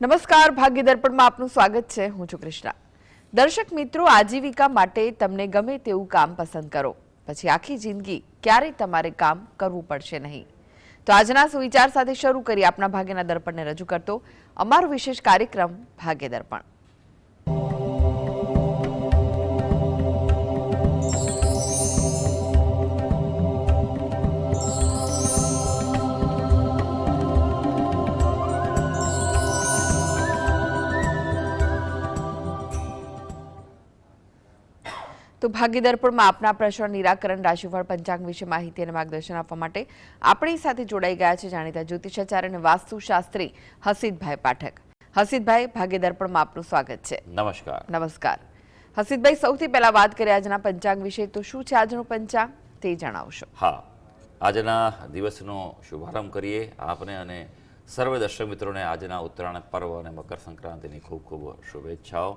નમસ્કાર, ભાગ્ય દર્પણમાં આપનું સ્વાગત છે. હું છું કૃષ્ણા. દર્શક મિત્રો, આજીવિકા માટે તમને ગમે તેવું કામ પસંદ કરો, પછી આખી જિંદગી ક્યારેય તમારે કામ કરવું પડશે નહીં. તો આજના સુવિચાર સાથે શરૂ કરી આપના ભાગ્યના દર્પણને રજૂ કરતો અમારો વિશેષ કાર્યક્રમ ભાગ્ય દર્પણ. તો ભાગ્ય દર્પણમાં આપના પ્રશ્ન નિરાકરણ, રાશિફળ, પંચાંગ વિશે માહિતી અને માર્ગદર્શન આપવા માટે આપણી સાથે જોડાઈ ગયા છે જાણીતા જ્યોતિષાચાર્ય અને વાસ્તુશાસ્ત્રી હસીતભાઈ પાઠક. હસીતભાઈ, ભાગ્ય દર્પણમાં આપનું સ્વાગત છે. નમસ્કાર. નમસ્કાર. હસીતભાઈ, સૌથી પહેલા વાત કરીએ આજના પંચાંગ વિશે. તો શું છે આજનું પંચાંગ તે જણાવશો? હા, આજના દિવસનો શુભારંભ કરીએ. આપને અને સર્વ દર્શક મિત્રોને આજના ઉત્તરાયણ પર્વ અને મકર સંક્રાંતિની ખૂબ ખૂબ શુભેચ્છાઓ.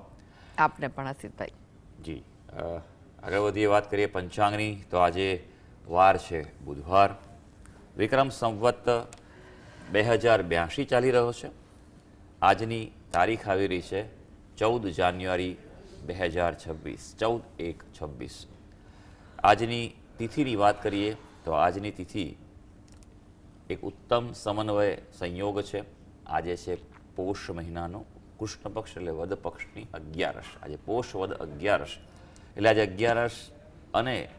આપને પણ હસીતભાઈ. જી, આગળ વધીએ, વાત કરીએ પંચાંગની. તો આજે વાર છે બુધવાર. વિક્રમ સંવત 2082 ચાલી રહ્યો છે. આજની તારીખ આવી રહી છે 14 જાન્યુઆરી 2026, 14/1/26. આજની તિથિની વાત કરીએ તો આજની તિથિ એક ઉત્તમ સમન્વય સંયોગ છે. આજે છે પોષ મહિનાનો કૃષ્ણ પક્ષ એટલે વદ પક્ષની 11. આજે પોષ વદ 11 એટલે આજે 11 અને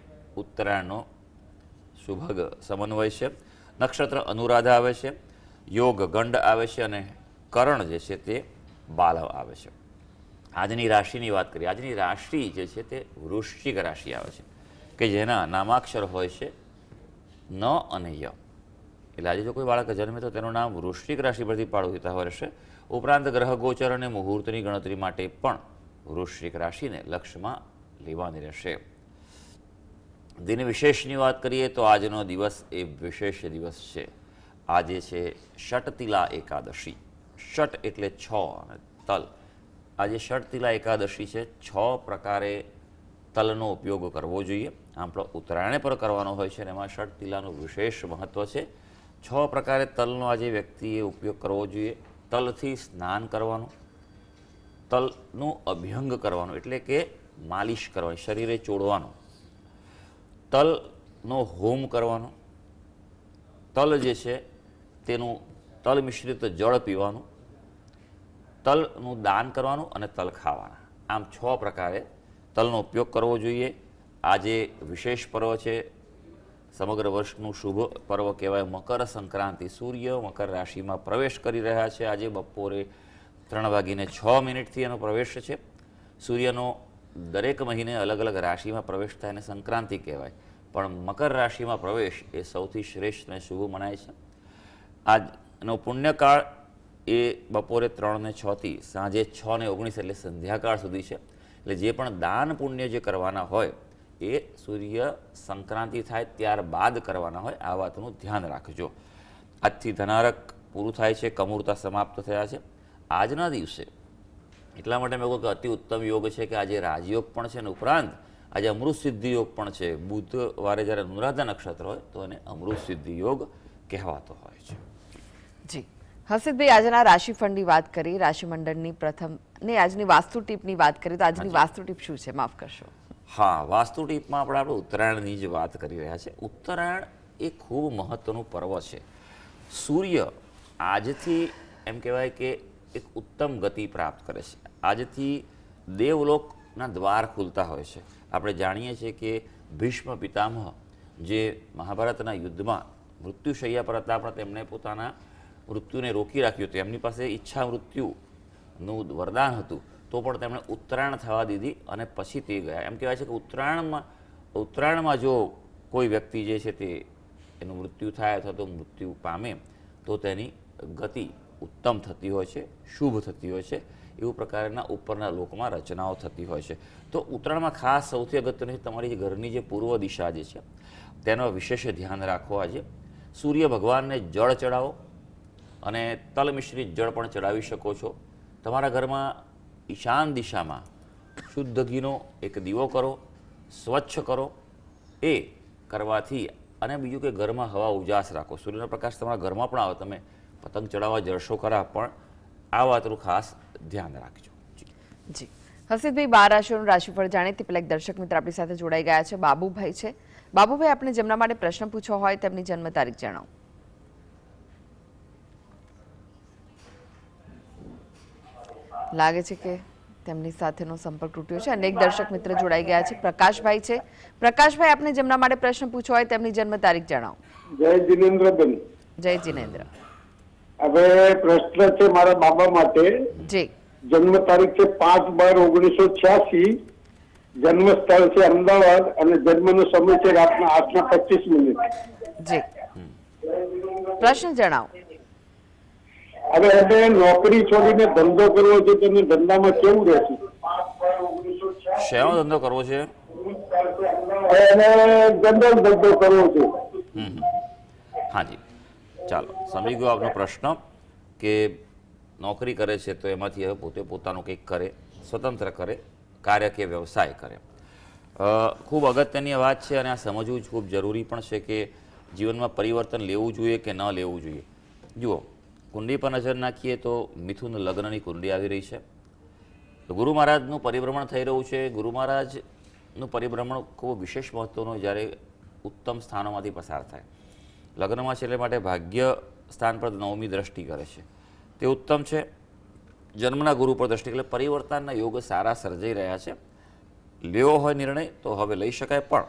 ઉત્તરાયણનો સુભગ સમન્વય છે. નક્ષત્ર અનુરાધા આવે છે, યોગ ગંડ આવે છે અને કરણ જે છે તે બાલવ આવે છે. આજની રાશિની વાત કરીએ. આજની રાશિ જે છે તે વૃશ્ચિક રાશિ આવે છે કે જેના નામાક્ષર હોય છે ન અને ય. એટલે આજે જો કોઈ બાળક જન્મે તો તેનું નામ વૃશ્ચિક રાશિ પરથી પાડવું હિતાવહ રહેશે. ઉપરાંત ગ્રહ ગોચર અને મુહૂર્તની ગણતરી માટે પણ વૃશ્ચિક રાશિને લક્ષ્યમાં લેવાની રહેશે. દિન વિશેષની વાત કરીએ તો આજનો દિવસ એ વિશેષ દિવસ છે. આજે છે ષટતિલા એકાદશી. ષટ એટલે 6 અને તલ. આજે ષટતિલા એકાદશી છે. 6 પ્રકારે તલનો ઉપયોગ કરવો જોઈએ. આમ પણ ઉત્તરાયણ પર કરવાનો હોય છે અને એમાં ષટતિલાનું વિશેષ મહત્વ છે. 6 પ્રકારે તલનો આજે વ્યક્તિએ ઉપયોગ કરવો જોઈએ. તલથી સ્નાન કરવાનું, તલનું અભ્યંગ કરવાનું એટલે કે માલિશ કરવાની, શરીરે ચોળવાનું, તલનો હોમ કરવાનો, તલ જે છે તેનું તલ મિશ્રિત જળ પીવાનું, તલનું દાન કરવાનું અને તલ ખાવાના. આમ 6 પ્રકારે તલનો ઉપયોગ કરવો જોઈએ. આજે વિશેષ પર્વ છે. સમગ્ર વર્ષનું શુભ પર્વ કહેવાય મકર સંક્રાંતિ. સૂર્ય મકર રાશિમાં પ્રવેશ કરી રહ્યા છે. આજે બપોરે 3:06 એનો પ્રવેશ છે. સૂર્યનો દરેક મહિને અલગ અલગ રાશિમાં પ્રવેશ થાય અને સંક્રાંતિ કહેવાય, પણ મકર રાશિમાં પ્રવેશ એ સૌથી શ્રેષ્ઠ અને શુભ મનાય છે. આજનો પુણ્યકાળ એ બપોરે 3:06 થી સાંજે 6:19 એટલે સંધ્યાકાળ સુધી છે. એટલે જે પણ દાન પુણ્ય જે કરવાના હોય એ સૂર્ય સંક્રાંતિ થાય ત્યારબાદ કરવાના હોય. આ વાતનું ધ્યાન રાખજો. આજથી ધનારક પૂરું થાય છે, કમૂરતા સમાપ્ત થયા છે. આજના દિવસે એટલા માટે મેં કહું કે અતિ ઉત્તમ યોગ છે કે આજે રાજયોગ પણ છે અને ઉપરાંત આજે અમૃત સિદ્ધિ યોગ પણ છે. બુધવારે જ્યારે અનુરાધા નક્ષત્ર હોય તો એને અમૃત સિદ્ધિ યોગ કહેવાતો હોય છે. જી હસીતભાઈ, આજના રાશિફળની વાત કરી, રાશિમંડળની પ્રથમ ને આજની વાસ્તુ ટીપની વાત કરી. તો આજની વાસ્તુ ટીપ શું છે? માફ કરશો. હા, વાસ્તુ ટીપમાં આપણે ઉત્તરાયણની જ વાત કરી રહ્યા છે. ઉત્તરાયણ એ ખૂબ મહત્વનું પર્વ છે. સૂર્ય આજથી એમ કહેવાય કે એક ઉત્તમ ગતિ પ્રાપ્ત કરે છે. આજથી દેવલોકના દ્વાર ખુલતા હોય છે. આપણે જાણીએ છીએ કે ભીષ્મ પિતામહ જે મહાભારતના યુદ્ધમાં મૃત્યુશૈયા પર હતા, પણ તેમણે પોતાના મૃત્યુને રોકી રાખ્યું હતું. એમની પાસે ઈચ્છા મૃત્યુનું વરદાન હતું, તો પણ તેમણે ઉત્તરાયણ થવા દીધી અને પછી તે ગયા. એમ કહેવાય છે કે ઉત્તરાયણમાં જો કોઈ વ્યક્તિ જે છે તે એનું મૃત્યુ થાય અથવા તો મૃત્યુ પામે તો તેની ગતિ ઉત્તમ થતી હોય છે, શુભ થતી હોય છે. એવું પ્રકારના ઉપરના લોકમાં રચનાઓ થતી હોય છે. તો ઉત્તરાયણમાં ખાસ સૌથી અગત્યનું છે તમારી ઘરની જે પૂર્વ દિશા જે છે તેનો વિશેષ ધ્યાન રાખો. આજે સૂર્ય ભગવાનને જળ ચડાવો અને તલ મિશ્રિત જળ પણ ચડાવી શકો છો. તમારા ઘરમાં ઈશાન દિશામાં શુદ્ધ ઘીનો એક દીવો કરો, સ્વચ્છ કરો. એ કરવાથી અને બીજું કે ઘરમાં હવા ઉજાસ રાખો. સૂર્યનો પ્રકાશ તમારા ઘરમાં પણ આવે. તમે પતંગ ચડાવવા જશો ખરા, પણ આ વાતનું ખાસ ધ્યાન રાખજો. જી હસીદભાઈ, 12 રાશિઓનું રાશિફળ જાણે તે પહેલા એક દર્શક મિત્ર આપણી સાથે જોડાઈ ગયા છે. બાબુભાઈ છે. બાબુભાઈ, આપણે જેમના માટે પ્રશ્ન પૂછવો હોય તેમની જન્મ તારીખ જણાવો. લાગે છે કે તેમની સાથેનો સંપર્ક તૂટ્યો છે. અને એક દર્શક મિત્ર જોડાઈ ગયા છે. પ્રકાશભાઈ છે. પ્રકાશભાઈ, આપણે જેમના માટે પ્રશ્ન પૂછવો હોય તેમની જન્મ તારીખ જણાવો. જય જિનેન્દ્રબેન. જય જિનેન્દ્ર. હવે પ્રશ્ન છે મારા બાબા માટે. જી. જન્મ તારીખ છે 5/12/1986. જન્મ સ્થળ છે અમદાવાદ અને જન્મનો સમય છે રાતના 8:25. જી, પ્રશ્ન જણાવો. હવે એને નોકરી છોડીને ધંધો કરવો છે તો એને ધંધામાં કેવું રહેશે? શેનો ધંધો કરવો છે? એને જનરલ ધંધો કરવો છે. હાજી, ચાલો સમજી ગયો આપનો પ્રશ્ન કે નોકરી કરે છે તો એમાંથી હવે પોતે પોતાનું કંઈક કરે, સ્વતંત્ર કરે, કાર્ય કે વ્યવસાય કરે. ખૂબ અગત્યની વાત છે અને આ સમજવું જ ખૂબ જરૂરી પણ છે કે જીવનમાં પરિવર્તન લેવું જોઈએ કે ન લેવું જોઈએ. જુઓ, કુંડલી પર નજર નાખીએ તો મિથુન લગ્નની કુંડલી આવી રહી છે. ગુરુ મહારાજનું પરિભ્રમણ થઈ રહ્યું છે. ગુરુ મહારાજનું પરિભ્રમણ ખૂબ વિશેષ મહત્વનું જ્યારે ઉત્તમ સ્થાનોમાંથી પસાર થાય. લગ્નમાં છે એટલે માટે ભાગ્ય સ્થાન પર 9મી દ્રષ્ટિ કરે છે, તે ઉત્તમ છે. જન્મના ગુરુ પર દ્રષ્ટિ એટલે પરિવર્તનના યોગ સારા સર્જાઈ રહ્યા છે. લેવો હોય નિર્ણય તો હવે લઈ શકાય, પણ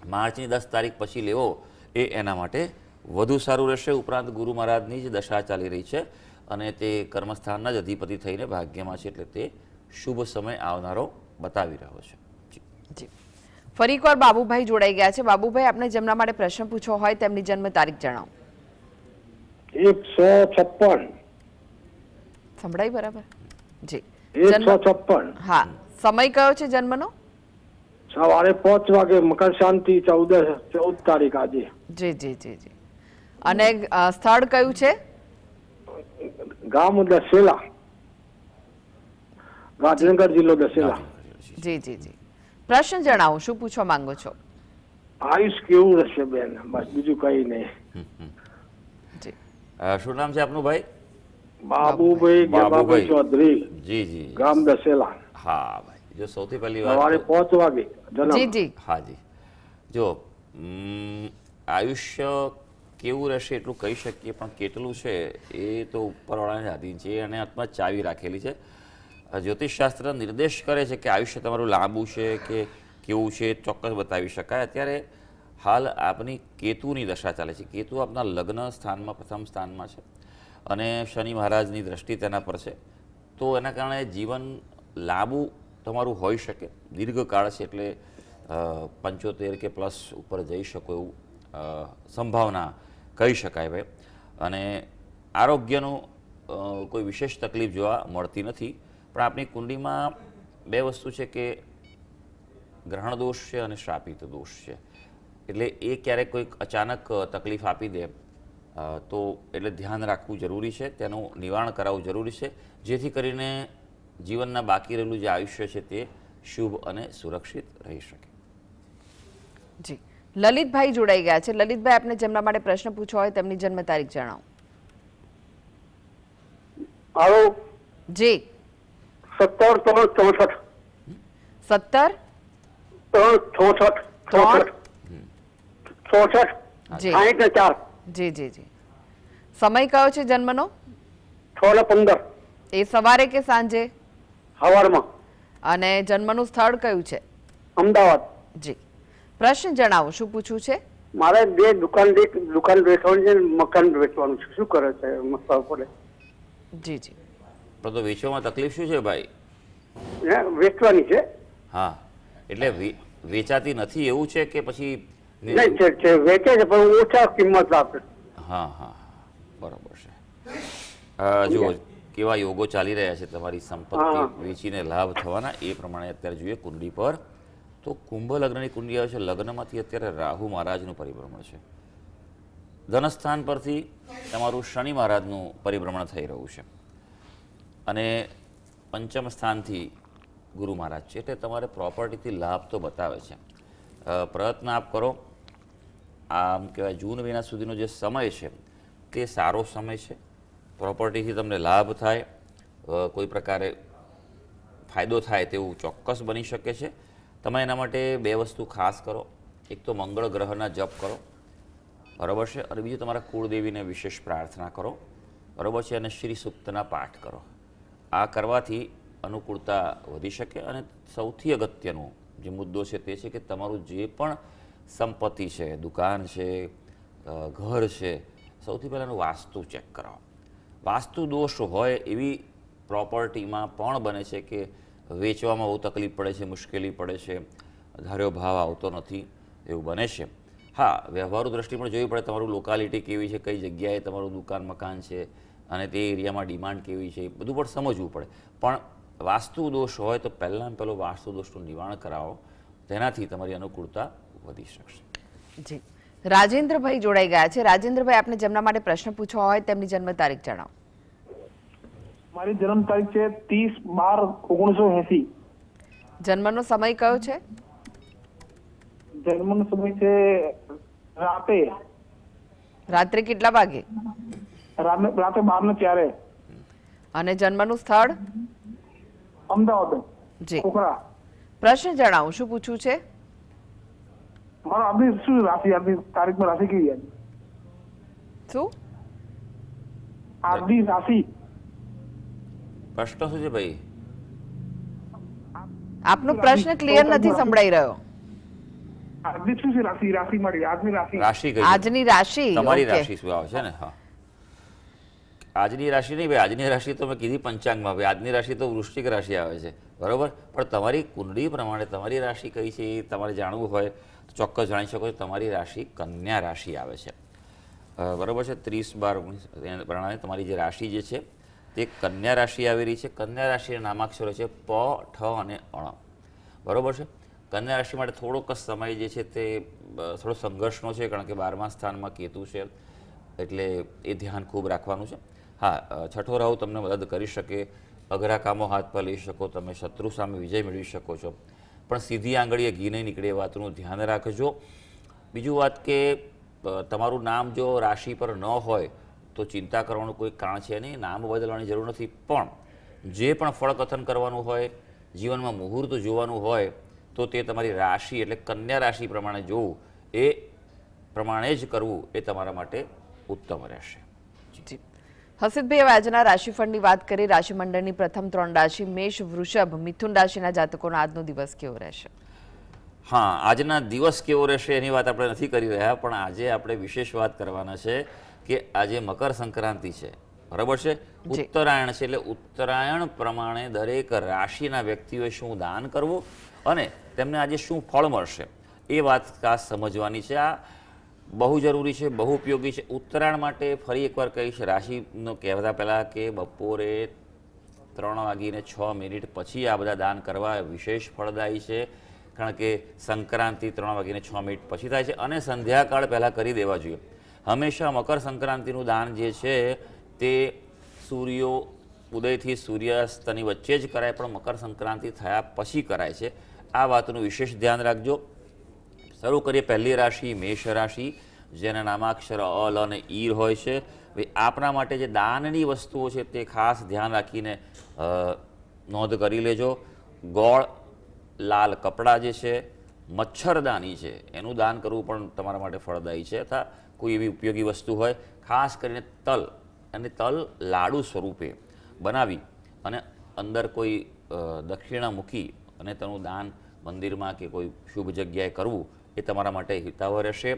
માર્ચની 10 તારીખ પછી લેવો એ એના માટે વધુ સારું રહેશે. ઉપરાંત ગુરુ મહારાજની જ દશા ચાલી રહી છે અને તે કર્મસ્થાનના જ અધિપતિ થઈને ભાગ્યમાં છે, એટલે તે શુભ સમય આવનારો બતાવી રહ્યો છે. જી, ફરી એકવાર બાબુભાઈ જોડાઈ ગયા છે. બાબુભાઈ, આપણે જેમના માટે પ્રશ્ન પૂછવો હોય તેમની જન્મ તારીખ જણાવો. 156. સંભળાય બરાબર? જી. 156. હા, સમય કયો છે જન્મનો? સવારે 5 વાગે. મકર શાંતિ 14 તારીખ આજે. જી જી જી જી. અને સ્થળ કયું છે? ગામ દસેલા, ગાંધીનગર જિલ્લો દસેલા. જી જી જી. પ્રશ્ન જણાવો, શું પૂછવા માંગો છો? આયુષ કેવું રહેશે બેન? બસ બીજું કઈ નહીં. જી. શું નામ છે આપનું ભાઈ? બાબુભાઈ ગેબાભાઈ ચૌધરી. જી જી. ગામ દસેલા. હા ભાઈ, જો સૌથી પહેલી સવારે વાત 5 વાગે જન્મ. જી જી. હાજી, જો આયુષ્ય કેવું રહેશે એટલું કહી શકીએ, પણ કેટલું છે એ તો ઉપરવાળાને આધીન છે અને હાથમાં ચાવી રાખેલી છે. જ્યોતિષશાસ્ત્ર નિર્દેશ કરે છે કે આયુષ્ય તમારું લાંબુ છે કે કેવું છે ચોક્કસ બતાવી શકાય. અત્યારે હાલ આપની કેતુની દશા ચાલે છે. કેતુ આપના લગ્ન સ્થાનમાં પ્રથમ સ્થાનમાં છે અને શનિ મહારાજની દ્રષ્ટિ તેના પર છે, તો એના કારણે જીવન લાંબુ તમારું હોઈ શકે, દીર્ઘકાળ છે, એટલે 75 કે પ્લસ ઉપર જઈ શકો એવું સંભાવના કહી શકાય ભાઈ. અને આરોગ્યનું કોઈ વિશેષ તકલીફ જોવા મળતી નથી. પણ આપણી કુંડલીમાં 2 વસ્તુ છે કે ગ્રહણ દોષ છે અને શ્રાપિત દોષ છે. એટલે એ ક્યારેક કોઈક અચાનક તકલીફ આપી દે તો એટલે ધ્યાન રાખવું જરૂરી છે, તેનું નિવારણ કરાવવું જરૂરી છે, જેથી કરીને જીવનના બાકી રહેલું જે આયુષ્ય છે તે શુભ અને સુરક્ષિત રહી શકે. જી. લલિતભાઈ જોડાઈ ગયા છે. લલિતભાઈ, આપણે જેમના માટે પ્રશ્ન પૂછવો હોય તેમની જન્મ તારીખ જણાવો. હાલો. જી. 17/3/64. 17 3/64. 64. જી 64. જી જી જી. સમય કયો છે જન્મનો? 6:15. એ સવારે કે સાંજે? સવારમાં. અને જન્મનું સ્થળ કયું છે? અમદાવાદ. જી. પ્રશ્ન જણાવો, શું પૂછવું છે? મારે 2 દુકાન વેચવાની છે, મકાન વેચવાનું છે. શું કરે છે મસ્તા પડે? જી જી. પણ તો વેચવામાં તકલીફ શું છે ભાઈ? વેચવાની છે. હા, એટલે વેચાતી નથી એવું છે કે પછી? નહીં, વેચે છે પણ ઓછા કિંમત આપે. હા હા, બરાબર છે. જુઓ કેવા યોગો ચાલી રહ્યા છે તમારી સંપત્તિ વેચીને લાભ થવાના, એ પ્રમાણે અત્યારે જોઈએ કુંડળી પર તો કુંભ લગ્નની કુંડળી આવે છે. લગ્નમાંથી અત્યારે રાહુ મહારાજનું પરિભ્રમણ છે. ધનસ્થાન પરથી તમારું શનિ મહારાજનું પરિભ્રમણ થઈ રહ્યું છે અને પંચમ સ્થાનથી ગુરુ મહારાજ છે, એટલે તમારે પ્રોપર્ટીથી લાભ તો બતાવે છે. પ્રયત્ન આપ કરો. આમ કહેવાય જૂન મહિના સુધીનો જે સમય છે તે સારો સમય છે. પ્રોપર્ટીથી તમને લાભ થાય, કોઈ પ્રકારે ફાયદો થાય તેવું ચોક્કસ બની શકે છે. તમે એના માટે બે વસ્તુ ખાસ કરો. એક તો મંગળ ગ્રહના જપ કરો, બરાબર છે, અને બીજું તમારા કુળદેવીને વિશેષ પ્રાર્થના કરો, બરાબર છે, અને શ્રી સૂક્તના પાઠ કરો. આ કરવાથી અનુકૂળતા વધી શકે. અને સૌથી અગત્યનો જે મુદ્દો છે તે છે કે તમારું જે પણ સંપત્તિ છે, દુકાન છે, ઘર છે, સૌથી પહેલાંનું વાસ્તુ ચેક કરાવો. વાસ્તુ દોષ હોય એવી પ્રોપર્ટીમાં પણ બને છે કે વેચવામાં બહુ તકલીફ પડે છે, મુશ્કેલી પડે છે, ધાર્યો ભાવ આવતો નથી, એવું બને છે. હા, વ્યવહારુ દ્રષ્ટિ પણ જોવી પડે, તમારું લોકાલિટી કેવી છે, કઈ જગ્યાએ તમારું દુકાન મકાન છે અને તે એરિયામાં ડિમાન્ડ કેવી છે, એ બધું પણ સમજવું પડે. પણ વાસ્તુ દોષ હોય તો પહેલાં પહેલો વાસ્તુ દોષનું નિવારણ કરાવો, તેનાથી તમારી અનુકૂળતા વધી શકશે. જી, રાજેન્દ્રભાઈ જોડાઈ ગયા છે. રાજેન્દ્રભાઈ, આપને જેમના માટે પ્રશ્ન પૂછવા હોય તેમની જન્મ તારીખ જણાવો. મારી જન્મ તારીખ છે 30/12/1980. જન્મનો સમય કયો છે? જન્મનો સમય છે રાત્રે કેટલા વાગે? રાતે 12:04. અને જન્મનું સ્થળ? અમદાવાદ. જી. ખોખરા. પ્રશ્ન જણાવો, શું પૂછવું છે? મારો આપની શું રાશિ, આપની તારીખમાં રાશિ કેવી છે? શું આપની રાશિ. પ્રશ્ન શું છે ભાઈ? આપનો પ્રશ્ન ક્લિયર નથી સંભળાઈ રહ્યો. આજની શું છે રાશિ? રાશિ મારી આજની રાશિ. રાશિ કઈ? આજની રાશિ. તમારી ઓકે. રાશિ શું આવે છે ને? હા, આજની રાશિ નહીં ભાઈ, આજની રાશિ તો મેં કીધી પંચાંગમાં ભાઈ. આજની રાશિ તો વૃશ્ચિક રાશિ આવે છે, બરોબર. પણ તમારી કુંડળી પ્રમાણે તમારી રાશિ કઈ છે એ તમારે જાણવું હોય તો ચોક્કસ જાણી શકો છો. તમારી રાશિ કન્યા રાશિ આવે છે, બરોબર છે. 30/12 પ્રમાણે તમારી જે રાશિ જે છે તે કન્યા રાશિ આવી રહી છે. કન્યા રાશિના નામાક્ષરો છે પ, ઠ અને અણ, બરોબર છે. કન્યા રાશિ માટે થોડોક સમય જે છે તે થોડો સંઘર્ષનો છે, કારણ કે 12મા સ્થાનમાં કેતુ છે, એટલે એ ધ્યાન ખૂબ રાખવાનું છે. હા, છઠ્ઠો રાહુ તમને મદદ કરી શકે, અઘરા કામો હાથ પર લઈ શકો, તમે શત્રુ સામે વિજય મેળવી શકો છો, પણ સીધી આંગળીએ ઘી નહીં નીકળે એ વાતનું ધ્યાન રાખજો. બીજું વાત કે તમારું નામ જો રાશિ પર ન હોય તો ચિંતા કરવાનું કોઈ કારણ છે નહીં, નામ બદલવાની જરૂર નથી. પણ જે પણ ફળકથન કરવાનું હોય, જીવનમાં મુહૂર્ત જોવાનું હોય, તો તે તમારી રાશિ એટલે કન્યા રાશિ પ્રમાણે જોવું, એ પ્રમાણે જ કરવું એ તમારા માટે ઉત્તમ રહેશે. જી. હસીતભાઈ, હવે આજના રાશિફળની વાત કરીએ. રાશિમંડળની પ્રથમ 3 રાશિ મેષ, વૃષભ, મિથુન રાશિના જાતકોનો આજનો દિવસ કેવો રહેશે? હા, આજના દિવસ કેવો રહેશે એની વાત આપણે નથી કરી રહ્યા, પણ આજે આપણે વિશેષ વાત કરવાના છે કે આજે મકર સંક્રાંતિ છે, બરાબર છે. ઉત્તરાયણ છે, એટલે ઉત્તરાયણ પ્રમાણે દરેક રાશિના વ્યક્તિઓએ શું દાન કરવું અને તેમને આજે શું ફળ મળશે એ વાત ખાસ સમજવાની છે. આ બહુ જરૂરી છે, બહુ ઉપયોગી છે. ઉત્તરાયણ માટે ફરી એકવાર કહીશ, રાશિનો કહેતા પહેલાં કે બપોરે 3:06 પછી આ બધા દાન કરવા વિશેષ ફળદાયી છે, કારણ કે સંક્રાંતિ 3:06 પછી થાય છે અને સંધ્યાકાળ પહેલાં કરી દેવા જોઈએ. હંમેશા મકર સંક્રાંતિનું દાન જે છે તે સૂર્યો ઉદયથી સૂર્યાસ્તની વચ્ચે જ કરાય, પણ મકર સંક્રાંતિ થયા પછી કરાય છે. આ વાતનું વિશેષ ધ્યાન રાખજો. શરૂ કરીએ પહેલી રાશિ મેષ રાશિ, જેના નામાક્ષર અ, લ અને ઈર હોય છે. આપણા માટે જે દાનની વસ્તુઓ છે તે ખાસ ધ્યાન રાખીને નોંધ કરી લેજો. ગોળ, લાલ કપડાં જે છે, મચ્છરદાની છે, એનું દાન કરવું પણ તમારા માટે ફળદાયી છે. અથવા કોઈ એવી ઉપયોગી વસ્તુ હોય, ખાસ કરીને તલ, અને તલ લાડુ સ્વરૂપે બનાવી અને અંદર કોઈ દક્ષિણા મૂકી અને તેનું દાન મંદિરમાં કે કોઈ શુભ જગ્યાએ કરવું એ તમારા માટે હિતાવહ રહેશે.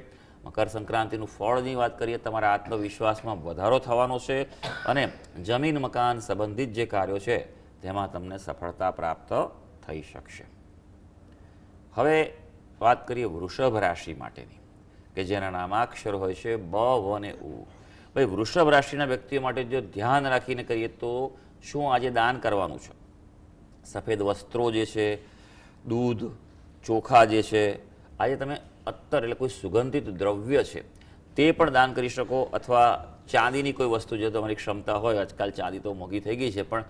મકર સંક્રાંતિનું ફળની વાત કરીએ, તમારા આત્મવિશ્વાસમાં વધારો થવાનો છે અને જમીન મકાન સંબંધિત જે કાર્યો છે તેમાં તમને સફળતા પ્રાપ્ત થઈ શકશે. હવે વાત કરીએ વૃષભ રાશિ માટેની, કે જેના નામાક્ષર હોય છે બ, વ અને ઉ. ભાઈ, વૃષભ રાશિના વ્યક્તિઓ માટે જો ધ્યાન રાખીને કરીએ તો શું આજે દાન કરવાનું છે? સફેદ વસ્ત્રો જે છે, દૂધ, ચોખા જે છે, આજે તમે અત્તર એટલે કોઈ સુગંધિત દ્રવ્ય છે તે પણ દાન કરી શકો, અથવા ચાંદીની કોઈ વસ્તુ જો તમારી ક્ષમતા હોય, આજકાલ ચાંદી તો મોંઘી થઈ ગઈ છે, પણ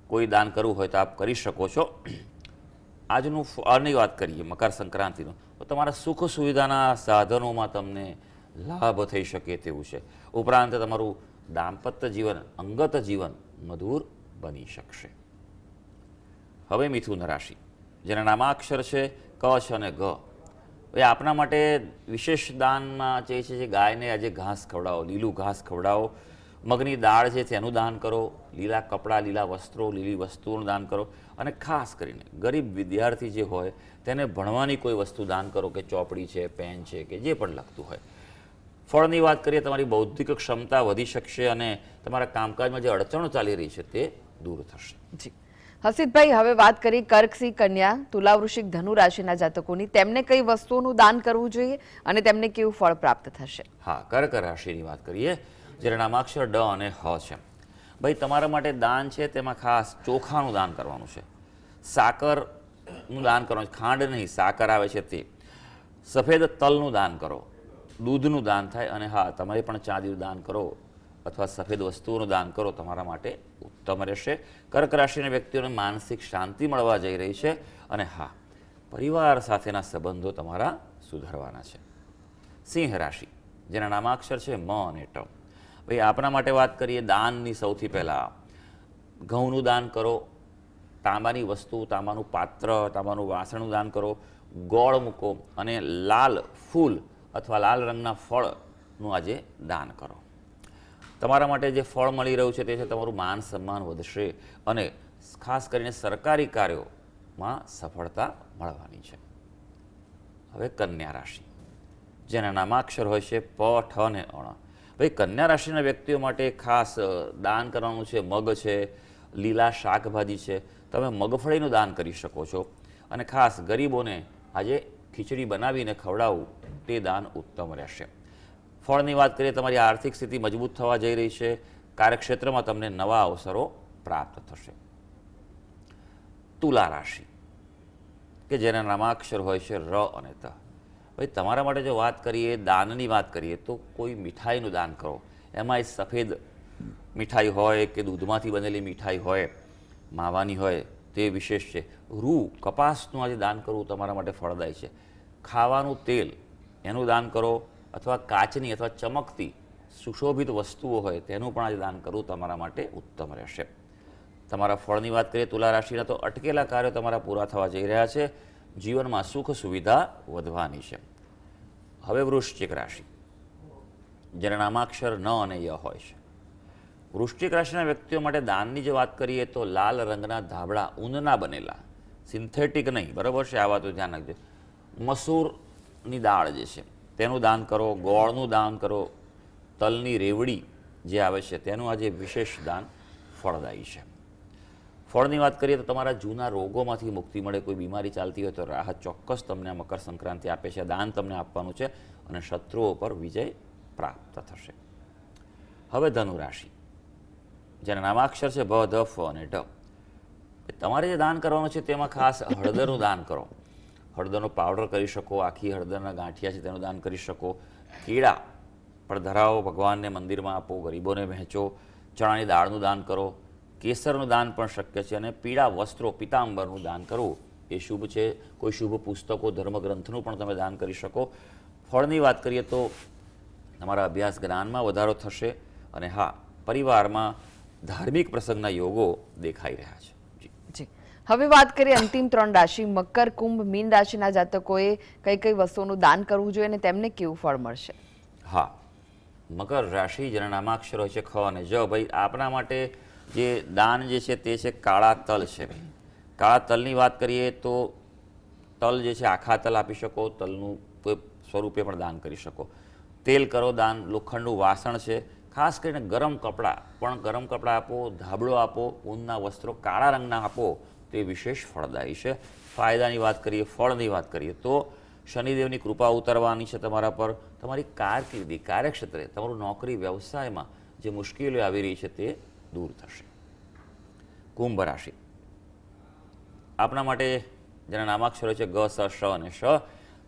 કોઈ દાન કરવું હોય તો આપ કરી શકો છો. આજનું ફળની વાત કરીએ મકર સંક્રાંતિનું, તો તમારા સુખ સુવિધાના સાધનોમાં તમને લાભ થઈ શકે તેવું છે. ઉપરાંત તમારું દાંપત્ય જીવન, અંગત જીવન મધુર બની શકશે. હવે મિથુન રાશિ, જેના નામાક્ષર છે ક છે અને ગ. હવે આપના માટે વિશેષ દાનમાં જે છે જે ગાયને આજે ઘાસ ખવડાવો, લીલું ઘાસ ખવડાવો, મગની દાળ છે તેનું દાન કરો, લીલા કપડાં, લીલા વસ્ત્રો, લીલી વસ્તુઓનું દાન કરો, અને ખાસ કરીને ગરીબ વિદ્યાર્થી જે હોય તેને ભણવાની કોઈ વસ્તુ દાન કરો, કે ચોપડી છે, પેન છે, કે જે પણ લખતું હોય. ફળની વાત કરીએ, તમારી બૌદ્ધિક ક્ષમતા વધી શકશે અને તમારા કામકાજમાં જે અડચણો ચાલી રહી છે તે દૂર થશે. જી હસીતભાઈ, હવે વાત કરી કર્ક, સિંહ, કન્યા, તુલા, વૃશ્ચિક, ધનુ રાશિના જાતકોની. તેમને કઈ વસ્તુઓનું દાન કરવું જોઈએ અને તેમને કેવું ફળ પ્રાપ્ત થશે? હા, કર્ક રાશિની વાત કરીએ, જેના નામાક્ષર ડ અને હ છે. ભાઈ, તમારા માટે દાન છે તેમાં ખાસ ચોખાનું દાન કરવાનું છે, સાકરનું દાન કરવાનું છે, ખાંડ નહીં સાકર આવે છે તે, સફેદ તલનું દાન કરો, દૂધનું દાન થાય, અને હા, તમારે પણ ચાંદીનું દાન કરો અથવા સફેદ વસ્તુઓનું દાન કરો, તમારા માટે ઉત્તમ રહેશે. કર્ક રાશિના વ્યક્તિઓને માનસિક શાંતિ મળવા જઈ રહી છે, અને હા, પરિવાર સાથેના સંબંધો તમારા સુધરવાના છે. સિંહ રાશિ, જેના નામાક્ષર છે મ અને ટ. ભાઈ, આપણા માટે વાત કરીએ દાનની, સૌથી પહેલાં ઘઉંનું દાન કરો, તાંબાની વસ્તુ, તાંબાનું પાત્ર, તાંબાનું વાસણનું દાન કરો, ગોળ મૂકો, અને લાલ ફૂલ અથવા લાલ રંગના ફળનું આજે દાન કરો. તમારા માટે જે ફળ મળી રહ્યું છે તે છે તમારું માન સન્માન વધશે અને ખાસ કરીને સરકારી કાર્યોમાં સફળતા મળવાની છે. હવે કન્યા રાશિ, જેના નામાક્ષર હોય છે પ, ઠ અને અણ. ભાઈ, કન્યા રાશિના વ્યક્તિઓ માટે ખાસ દાન કરવાનું છે મગ છે, લીલા શાકભાજી છે. તમે મગફળીનું દાન કરી શકો છો, અને ખાસ ગરીબોને આજે ખીચડી બનાવીને ખવડાવવું તે દાન ઉત્તમ રહેશે. ફળની વાત કરીએ, તમારી આર્થિક સ્થિતિ મજબૂત થવા જઈ રહી છે, કાર્યક્ષેત્રમાં તમને નવા અવસરો પ્રાપ્ત થશે. તુલા રાશિ, કે જેના નામાક્ષર હોય છે ર અને ત. ભાઈ, તમારા માટે જો વાત કરીએ, દાનની વાત કરીએ, તો કોઈ મીઠાઈનું દાન કરો. એમાં સફેદ મીઠાઈ હોય કે દૂધમાંથી બનેલી મીઠાઈ હોય, માવાની હોય, તે વિશેષ છે. રૂ, કપાસનું આજે દાન કરવું તમારા માટે ફળદાયી છે. ખાવાનું તેલ એનું દાન કરો, અથવા કાચની અથવા ચમકતી સુશોભિત વસ્તુઓ હોય તેનું પણ આજે દાન કરવું તમારા માટે ઉત્તમ રહેશે. તમારા ફળની વાત કરીએ તુલા રાશિના, તો અટકેલા કાર્યો તમારા પૂરા થવા જઈ રહ્યા છે, જીવનમાં સુખ સુવિધા વધવાની છે. હવે વૃશ્ચિક રાશિ, જેના નામાક્ષર ન અને ય હોય છે. વૃશ્ચિક રાશિના વ્યક્તિઓ માટે દાનની જે વાત કરીએ તો લાલ રંગના ધાબળા, ઊનના બનેલા, સિન્થેટિક નહીં, બરાબર છે, આ વાતો ધ્યાન રાખજો. મસૂરની દાળ જે છે તેનું દાન કરો, ગોળનું દાન કરો, તલની રેવડી જે આવે છે તેનું આજે વિશેષ દાન ફળદાયી છે. ફળની વાત કરીએ તો તમારા જૂના રોગોમાંથી મુક્તિ મળે, કોઈ બીમારી ચાલતી હોય તો રાહત ચોક્કસ તમને આ મકર સંક્રાંતિ આપે છે. દાન તમને આપવાનું છે અને શત્રુઓ પર વિજય પ્રાપ્ત થશે. હવે ધનુ રાશિ, જેના નામાક્ષર છે ભ, ધ, ફ અને ઢ. તમારે જે દાન કરવાનું છે તેમાં ખાસ હળદરનું દાન કરો. હળદરનો પાવડર કરી શકો, આખી હળદરના ગાંઠિયા છે તેનું દાન કરી શકો, કેળા પણ ધરાવો, ભગવાનને મંદિરમાં આપો, ગરીબોને વહેંચો, ચણાની દાળનું દાન કરો, કેસરનું દાન પણ શક્ય છે, અને પીળા વસ્ત્રો, પિતાંબરનું દાન કરવું એ શુભ છે. કોઈ શુભ પુસ્તકો, ધર્મગ્રંથનું પણ તમે દાન કરી શકો. ફળની વાત કરીએ તો તમારા અભ્યાસ જ્ઞાનમાં વધારો થશે, અને હા, પરિવારમાં ધાર્મિક પ્રસંગના યોગો દેખાઈ રહ્યા છે. જી હવે વાત કરીએ અંતિમ 3 રાશિ, મકર, કુંભ, મીન રાશિના જાતકોએ કઈ કઈ વસ્તુઓનું દાન કરવું જોઈએ અને તેમને કેવું ફળ મળશે? હા, મકર રાશિ, જેના નામાક્ષર હોય છે ખ અને જ. ભાઈ, આપણા માટે જે દાન જે છે તે છે કાળા તલ છે. કાળા તલની વાત કરીએ તો તલ જે છે આખા તલ આપી શકો, તલનું કોઈ સ્વરૂપે પણ દાન કરી શકો. તેલ કરો દાન, લોખંડનું વાસણ છે, ખાસ કરીને ગરમ કપડાં, પણ ગરમ કપડાં આપો, ધાબળો આપો, ઊનના વસ્ત્રો કાળા રંગના આપો, તે વિશેષ ફળદાયી છે. ફાયદાની વાત કરીએ, ફળની વાત કરીએ તો શનિદેવની કૃપા ઉતરવાની છે તમારા પર. તમારી કારકિર્દી, કાર્યક્ષેત્રે, તમારું નોકરી વ્યવસાયમાં જે મુશ્કેલીઓ આવી રહી છે તે દૂર થશે. કુંભ રાશિ, આપણા માટે જેના નામાક્ષરો છે ગ, સ, શ અને શ.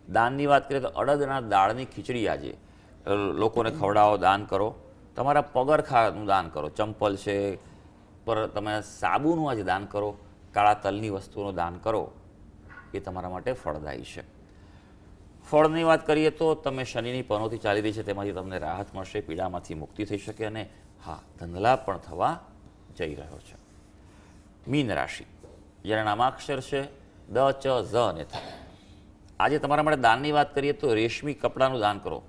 દાનની વાત કરીએ તો અડદના દાળની ખીચડી આજે લોકોને ખવડાવો, દાન કરો. તમારા પગરખાનું દાન કરો, ચંપલ છે, પર તમે સાબુનું આજે દાન કરો, કાળા તલની વસ્તુઓનું દાન કરો, એ તમારા માટે ફળદાયી છે. ફળની વાત કરીએ તો તમે શનિની પનોતી ચાલી રહી છે તેમાંથી તમને રાહત મળશે, પીડામાંથી મુક્તિ થઈ શકે અને હા, ધનલાભ પણ થવા જઈ રહ્યો છે. મીન રાશિ, જેના નામાક્ષર છે દ, ચ, ઝ અને થ. આજે તમારા માટે દાનની વાત કરીએ તો રેશમી કપડાનું દાન કરો,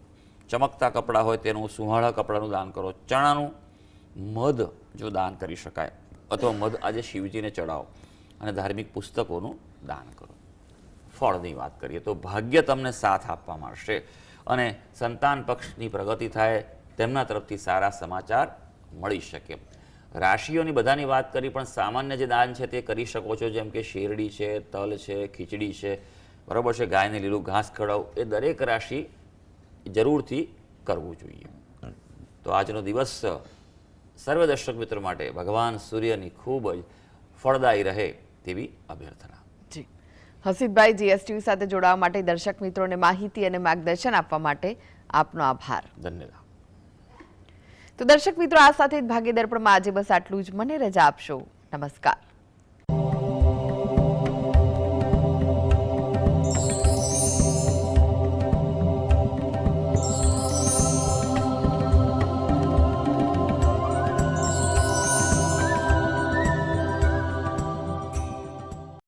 ચમકતા કપડાં હોય તેનું, સુહાળા કપડાનું દાન કરો, ચણાનું મધ જો દાન કરી શકાય અથવા મધ આજે શિવજીને ચડાવો અને ધાર્મિક પુસ્તકોનું દાન કરો. ફળની વાત કરીએ તો ભાગ્ય તમને સાથ આપવા મળશે અને સંતાન પક્ષની પ્રગતિ થાય, તેમના તરફથી સારા સમાચાર મળી શકે. રાશિઓની બધાની વાત કરી, પણ સામાન્ય જે દાન છે તે કરી શકો છો, જેમ કે શેરડી છે, તલ છે, ખીચડી છે, બરાબર છે, ગાયને લીલું ઘાસ ખવડાવવું, એ દરેક રાશિ જરૂરથી કરવું જોઈએ. તો આજનો દિવસ સર્વ દર્શક મિત્રો માટે ભગવાન સૂર્યની ખૂબ જ ફળદાયી રહે તેવી અભ્યર્થના. જી હસીબભાઈ, જીએસટીવી સાથે જોડાવા માટે, દર્શક મિત્રોને માહિતી અને માર્ગદર્શન આપવા માટે આપનો આભાર. ધન્યવાદ. તો દર્શક મિત્રો, આ સાથે જ ભાગ્ય દર્પણમાં આજે બસ આટલું જ. મને રજા આપશો. નમસ્કાર.